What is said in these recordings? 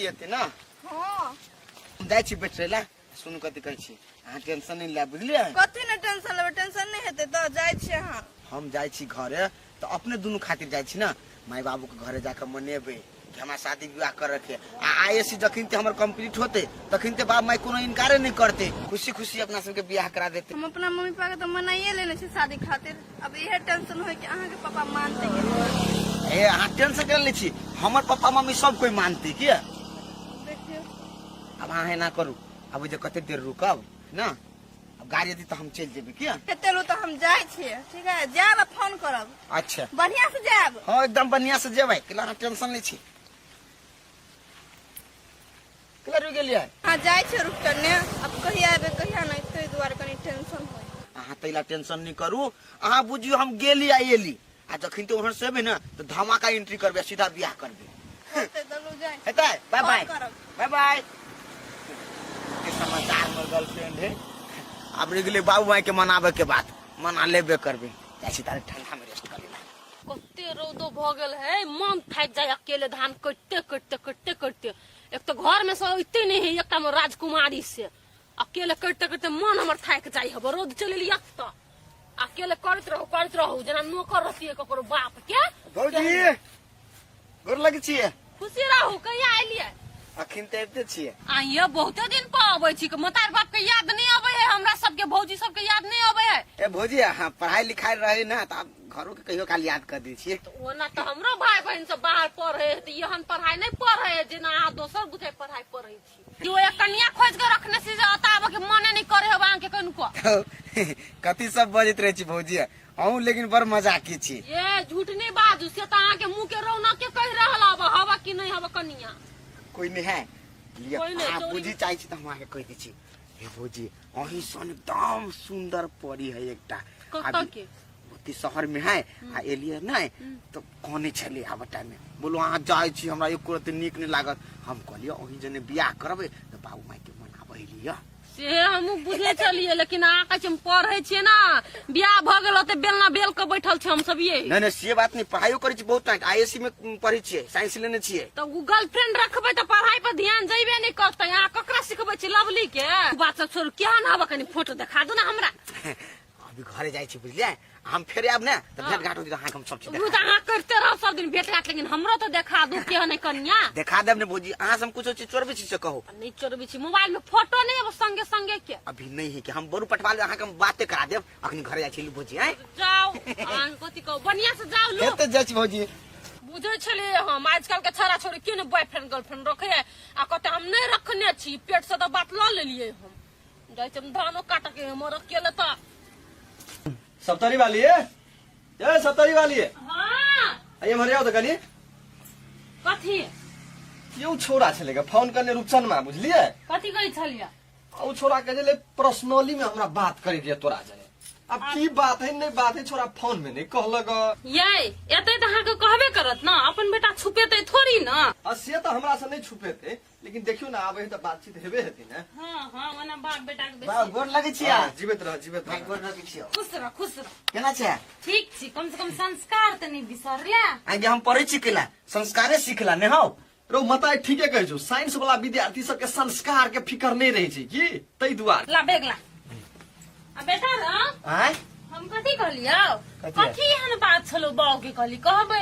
येते ना हां जाय छी बैठरेला सुन कथि कहै छी अहाँ टेंशन नहीं ले बुझलिए कथि ने टेंशन लेबे टेंशन नहीं हेते तो जाय छी हां हम जाय छी घरे तो अपने दुनु खातिर जाय छी ना माय बाबू के घरे जाकर मनेबे कि हमारा शादी विवाह कर रखे आईएससी जखिन ते हमर कंप्लीट होते तखिन ते बाप माय कोनो इनकार नहीं करते खुशी खुशी अपना सबके बियाह करा देते हम अपना मम्मी पापा के तो मनाइए लेने छी शादी खातिर अब यह टेंशन होय कि अहाँ के पापा मानते ए अहाँ टेंशन कर ले छी हमर पापा मम्मी सब कोई मानते कि देखियो अब अहाँ ना करू अब जे कते देर रुकब ना अब गाड़ी दी तो हम चल जेबे कि कतेलो तो हम जाय छी ठीक है जाब फोन करब अच्छा बढ़िया से जाब हां एकदम बढ़िया से जेबै केला टेंशन नहीं छी केला रुक गेलिए हां जाय छी रुक करने अब कहिया आबे कहिया नहीं तै दुआर कनी टेंशन होय अहाँ तैला टेंशन नहीं करू अहाँ बुझियो हम गेली आइली आ जखिन तो ओहर सेबे ना तो धमाका एंट्री करबे सीधा बियाह करबे ते दलु जाय हेतै बाय बाय करब बाय बाय के समाचार मोर गर्लफ्रेंड है अब रेगले बाबू माई के मनाबे के बात मना लेबे करबे जैसी तारे ठंडा में रेस्ट कर लेना कते रौदो भ गेल है मन थाक जाय अकेले धान कटते एक तो घर में सब इतने नहीं है एकटा में राजकुमारी से अकेले कटते मन हमर थाक जाय है रौद चलेली त अकेले करत रहू जना नौकर रहती ककरो बाप के भौजी गोर लगे छिए खुशी रहू कहिया आइलिए अखिन ते एते छिए आइए बहुते दिन पर आबै छी मतार बाप के याद नहीं आबै है हमरा सबके भौजी सबके याद नहीं आबै है ए भौजी हां पढ़ाई लिखाई रहे ना त घरों के कहियो काल याद कर दै छिए तो ओना तो हमरो भाई बहन सब बाहर पढ़े त यहन पढ़ाई नहीं पढ़े है जेना आ दोसर बुझे पढ़ाई पढ़े छी जो एक कन्या खोज के रखने से बताब के मने नहीं करे हबा के कनको कथि सब बजत रहे छी भौजी अहूं लेकिन बड़ मजाक की छी ये झूठ नहीं बाजू से त के मुंह के रौनक के कह रहल हवा कि नहीं हवा कन्या कोई नहीं है लिया कोई नहीं, आप चोरी- बुझी चाहिए तो हम आके कह दी छी हे भौजी अही सन एकदम सुंदर परी है एकटा कत के अभी शहर में है आ एलिए नहीं तो कहने छले आब टाइम में बोलो अहाँ जाय छी हमरा एको रति नीक नहीं लागत हम कहलिए अही जने बियाह करबे तो बाबू माई के मनाबे लिया से हम बुझे चलिए लेकिन आ कह हम पढ़े छिए ना बियाह भ गेल त बेलना बेल के बैठल छी हम सब ये नहीं नहीं से बात नहीं पढ़ाइयो करे छी बहुत आईएससी में पढ़ी छी साइंस लेने छी तो गर्लफ्रेंड रखबे तो पढ़ाई पर ध्यान जइबे नहीं करते यहाँ ककरा सिखबे छी लवली के बात सब छोड़ क्या ना कनी फोटो दिखा दो ना हमरा अभी घरे जाय छी बुझलिए हम फेर आब ना तो भेट घाट होती तो अहाँ के हम सब चीज उ अहाँ करते रहो सब दिन भेट घाट लेकिन हमरो तो देखा दो के नहीं कन्या देखा देब ने भौजी अहाँ से हम कुछ चीज चोरबे छी से कहो नहीं चोरबी छी मोबाइल में फोटो नहीं है संगे संगे के अभी नहीं है कि हम बरू पटवा ले अहाँ के हम बातें करा देब अखनी घरे जाय छी भौजी हैं जाओ अहाँ कथि कहू बढ़िया से जाओ लो हेते जाय छी भौजी बुझे छलिए हम आजकल के छोरा छोरी के बॉयफ्रेंड गर्लफ्रेंड रखे है आ कहते हम नहीं रखने छी पेट से तो बात ल लेलिए हम जाय छी धानो काट के हमर अकेले तो सप्तरी वाली है ये सप्तरी वाली है हां आइए मरे आओ तो कनी कथि यो छोरा छलेगा फोन करने रुपसन में बुझलिए कथि कहि छलिए ओ छोरा के जले पर्सनली में हमरा बात करे दिया तोरा जने अब की बात है नहीं बात है छोरा फोन में नहीं कहलक ये एते त अहाँ के कहबे करत ना अपन बेटा छुपेते थोड़ी ना से तो हमरा से नहीं छुपे थे लेकिन देखियो ना आबे तो बातचीत हेबे हेती ना हां हां मने बाप बेटा के बाबू बेसी गोर लगे छी जीवित रह गोर लगे छी खुश रह केना छै ठीक छी कम से कम संस्कार त नहीं बिसरले आगे हम पढ़े छी केला संस्कारे सिखला ने हो रो मता ठीके कहै छौ साइंस वाला विद्यार्थी सब के संस्कार के फिकर नहीं रहे छै की तै दुआर ला बेगला आ बेटा रा आय हम कथी कहलियो कथी? कथी एहन बात छलो बाऊ के कहली कहबे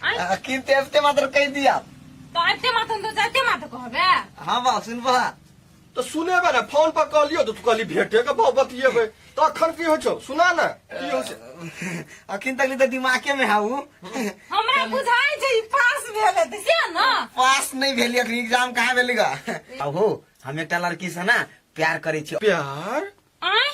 आय अखिन ते हफ्ते मात्र कह दिया तो आते माथन तो जाते माथ कहबे हां बा सुनबा तो सुनेबे ना फोन पर कहलियो तो तू कहली भेटे के भाव बतिएबे तो अखन की हो छौ सुना ना की हो छै अखिन तक तो दिमागे में हाउ हमरा बुझाई छै ई पास भेले त से ना पास नहीं भेली अखन एग्जाम कहाँ भेलीगा हो हम एकटा लड़की से ना प्यार करे छी प्यार आय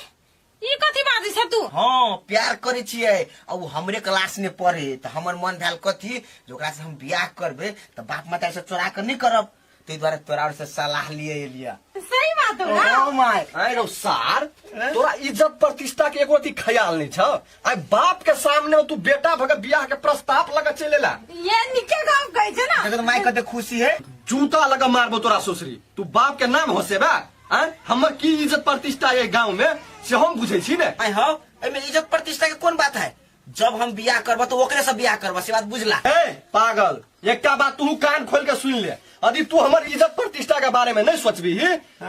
ई कथी बाजी छ तू हाँ प्यार करे छिए आ उ हमरे क्लास में पढ़े तो हमर मन भेल कथी जे ओकरा से हम बियाह करबे तो बाप माता से चोरा के नहीं करब तै द्वारा तोरा और से सलाह लिए लिया सही बात हो ना ओ माय आय रो सार तोरा इज्जत प्रतिष्ठा के एको रति ख्याल नहीं छ आय बाप के सामने तू बेटा भगे बियाह के प्रस्ताव लगा चलेला ये निके गांव कहै छै ना देखो तो माय कते खुशी है जूता लगा मारबो तोरा ससुरी तू बाप के नाम होसेबा हमर की इज्जत प्रतिष्ठा है गांव में से हम बुझे छी ने आय हो एमे इज्जत प्रतिष्ठा के कौन बात है जब हम बियाह करब तो ओकरे से बियाह करब से बात बुझला ए पागल एकटा बात तू कान खोल के सुन ले, यदि तू हमर इज्जत प्रतिष्ठा के बारे में नहीं सोचबी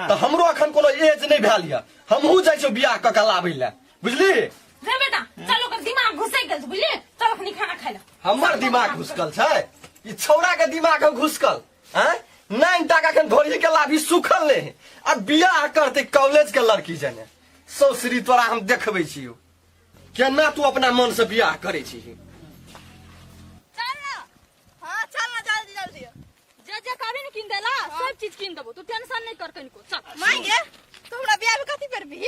तो हमरो अखन कोनो एज नहीं भेल है, हमहू जाइ छौ बियाह क के लाबै ले, बुझली? रे बेटा चलो कर दिमाग घुसै गेल बुझलिए, चल अखनी खाना खाइ ले। हमर दिमाग घुसकल छै, ई छौड़ा के दिमाग घुसकल हैं? 9 टाका के ढोली के लाभी सुखल नहीं, अब बियाह करते कॉलेज के लड़की जने। सौसरी तोरा हम देखबै छियो केना तू अपना मन से बियाह करे छी। चल ना, हाँ चल ना जल्दी जल्दी। जे कहबी न किन देला सब चीज किन देबो, तू टेंशन नहीं कर कनिको। चल माई गे तू हमरा ब्याह में कथी करबी?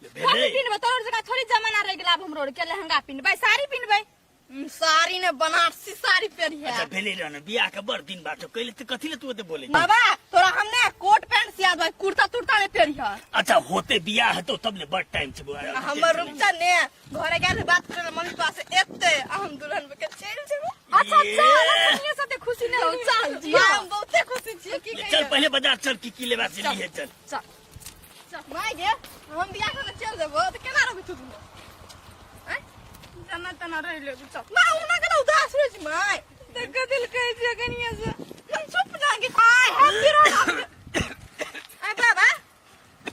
कथी पिनबे? तोर जगह थोड़ी जमाना रह गेला अब हमरो के लहंगा पिनबै, साड़ी पिनबै। साड़ी ने बनारसी साड़ी पहनी अच्छा है। भेले रहना बियाह के बड़ दिन बात कहले तो कथी ले तू एते बोले? बाबा तोरा हमने कोट पैंट सिया भाई, कुर्ता तुर्ता ने पहनी है। अच्छा होते बियाह है तो तब ले बड़ टाइम से हमर रुपचा ने घरे गेल बात करे मम्मी पास एते हम दुल्हन के चल जेबो। अच्छा चल अपने साथे खुशी नहीं हो, चल जी हम बहुते खुशी छी की चल कहिए। पहले बाजार चल की लेबा से लिए चल। चल माई गे हम बियाह करे चल जेबो तो केना रहबी तू? हैं जना तना रह ले चल ना उना के उदास रह छी माई देख दिल कह जे कनिया से हम चुप जाके आय हम फिरो आय बाबा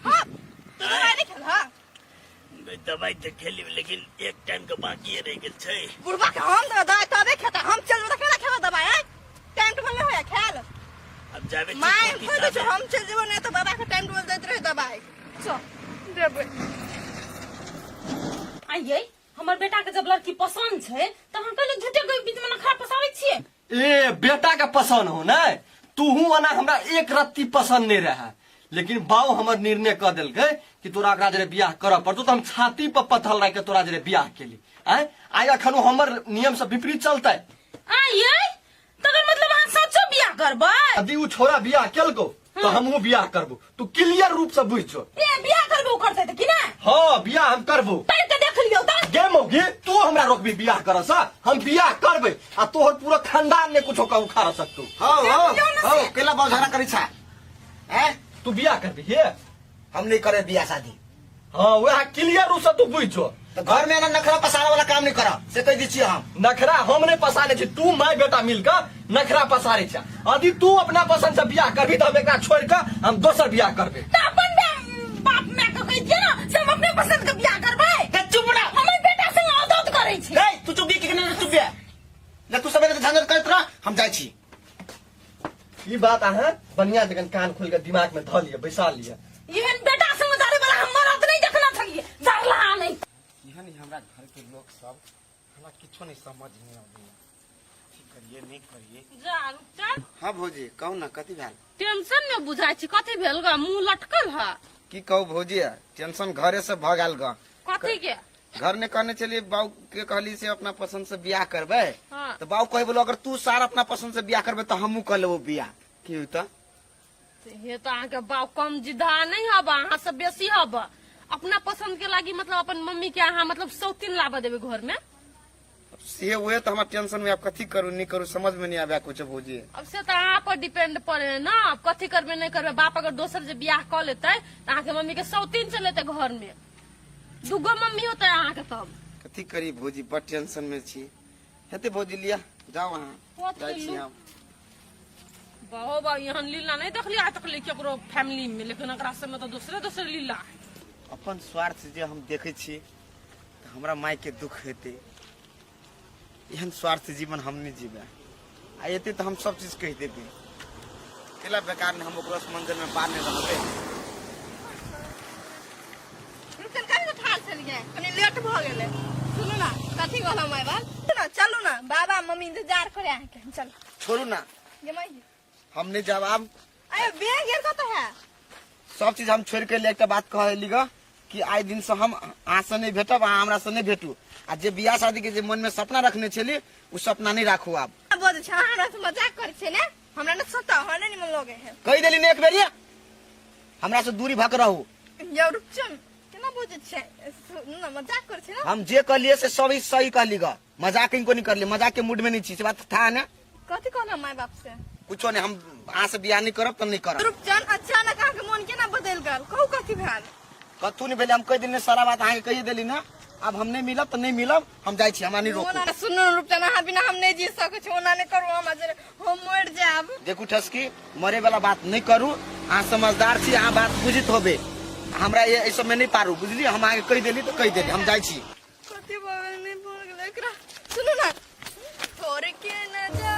हां दवाई नहीं खेल हां दवाई तो खेली लेकिन एक टाइम के बाकी रह गेल छै। बुढ़वा के हम दवाई तबे खाता, हम चल तो केना खेबा दवाई? हैं टाइम टेबल नहीं होया खेल अब जावे माई खोद जो हम चल जेबो नहीं तो बाबा के टाइम टेबल देत रहे दवाई। चल देबे आइए हमर बेटा के जब लड़की पसंद छै त हम कहले झूठे के बीच में नखरा पसाबै छियै। ए बेटा के पसंद हो ना, तूहू अना हमरा एक रत्ती पसंद नहीं रहा, लेकिन बाऊ हमर निर्णय क देलकै कि तोरा एकरा जरे बियाह करऽ पड़तौ, तो हम छाती पर पत्थर राख के तोरा जरे बियाह केली। आइ अखनो हमर नियम से विपरीत चलतै। आइए तकर मतलब अहाँ सच्चो बियाह करबै? यदि उ छोरा बियाह केलको तो हमहू बियाह करबो, तू क्लियर रूप से बुझ जो। ए बियाह करबो करतै त कि नै? हाँ बियाह हम करबो। तै त देख लियौ त गे मौगी तू हमरा रोकबी बियाह करऽ सा, हम बियाह करबै आ तोहर पूरा खानदान ने कुछो का उखाड़ सकतौ। हाँ केला बौझारा करी छा हैं? तू बियाह करबी हे? हम नहीं करे बियाह शादी। हाँ वह क्लियर रूप से तू बुझ जो। तो घर में ना नखरा पसारे वाला काम नहीं करा से कह दी छी हम। नखरा हम नहीं पसारे छी, तू माय बेटा मिलकर नखरा पसारे छ। यदि तू अपना पसंद से बियाह करबी तो हम एकरा छोड़ के हम दोसर बियाह करबे। त अपन बाप माय के कहि दिय ना से हम अपने पसंद के बियाह करबै। चुप रह, हमर बेटा संग औदत करै छी। गई तू चुप भी किने चुप बे ना, तू सबे झंझट करत रह, हम जाय छी। ई बात अहाँ बढ़िया जगन कान खोल के दिमाग में ध लिया, बैसा लिया। इहन बेटा संग जारे वाला हम मरद नहीं देखना चाहिए, जरला नहीं। यहाँ नहीं हमरा घर के लोग सब हमरा किछो नहीं समझ नहीं आवे, की करिए नहीं करिए। जा चल हाँ भौजी कहू ना कथी भेल? टेंशन में बुझाई छी, कथी भेल ग? मुंह लटकल है की कहू भौजी टेंशन घरे से भ गेल ग। कथी के? घर ने कहने चलिए बाऊ के कहली से अपना पसंद से बियाह करबे, हाँ। तो बाऊ कहे बोलो अगर तू सारा अपना पसंद से बियाह करबे तो हमू कर लेबो बियाह। की होता हे तो अहाँ के बाप कम जिद्दा नहीं हब, अहाँ से बेसी हब। अपना पसंद के लागी मतलब अपन मम्मी के अहाँ मतलब सौतीन लाबा देबे घर में। से हुए तो हमारा टेंशन में अब कथी करू नहीं करू समझ में नहीं आवे कुछ भौजी। अब से तो अहाँ पर डिपेंड पड़े ना, अब कथी करबे नहीं करबे। बाप अगर दोसर जे बियाह कर लेते तो अहाँ के मम्मी के सौतीन चले घर में, दूगो मम्मी होते अहाँ के। तब कथी करी भौजी बड़ टेंशन में छी। हेते भौजी लिया जाओ वहाँ कथी जाय छी लू? हम। बहु बा यहाँ लीला नहीं देखली आज तक केकरो फैमिली में, लेकिन एकरा से में तो दूसरे दूसरे लीला है। अपन स्वार्थ जे हम देखे छी तो हमरा माय के दुख हेते, एहन स्वार्थ जीवन हम नहीं जीवे। आ एते तो हम सब चीज कह देबे, केला बेकार ने हम ओकरा से मंदिर में बाहर नहीं रहबे। रुकन काहे तो ठाल चल गए, कनी लेट भ गेले। सुनो ना कथी कहला माय बाप? ना चलू ना, बाबा मम्मी इंतजार करे आके हम चल। छोड़ू ना ये माई हम नहीं जवाब, अरे बेग गिर का तो है। सब चीज हम छोड़ के ले एक बात कहली ग कि आइ दिन से हम अहाँ से नहीं भेटब, अहाँ हमरा से नहीं भेटू। आ जे बियाह शादी के जे मन में सपना रखने छली उ सपना नहीं राखू। आब बोल छ हमरा से मजाक करे छे ने, हमरा न सता हमरा नहीं मन लगे है। कह देली ने एक बेरिया हमरा से दूरी भक रहू। यो रुक चल केना बोझ छे न मजाक करे छे ना। हम जे कहलिए से सब ही सही कहली ग, मजाक इनको नहीं करली, मजाक के मूड में नहीं छी, से बात था ना। कथी कहला माय बाप से? कुछो नहीं, हम अहाँ से बियाह नहीं करब तो नहीं करब। रुक चल अचानक अहाँ के मन केना बदल गेल? कहू कथी भेल? कथू नहीं भेले, हम कह दिन सारा बात अहाँ के कही देली ना। अब हम नहीं मिलब तो नहीं मिलब, हम जाए छी, हमरा नहीं रोकू। ओना सुनो रूपचन अहाँ बिना हम नहीं जी सकै छी, ओना नहीं करू, हम मर जाब। देखू ठसकी, मरे वाला बात नहीं करू, अहाँ समझदार छी, अहाँ बात बुझित होबे, हमरा ये सब में नहीं पारू, बुझली? हम आगे कह देली तो कह देली, हम जाए छी। कते बगल में बोल गेलै एकरा, सुनो ना, छोड़ के न जा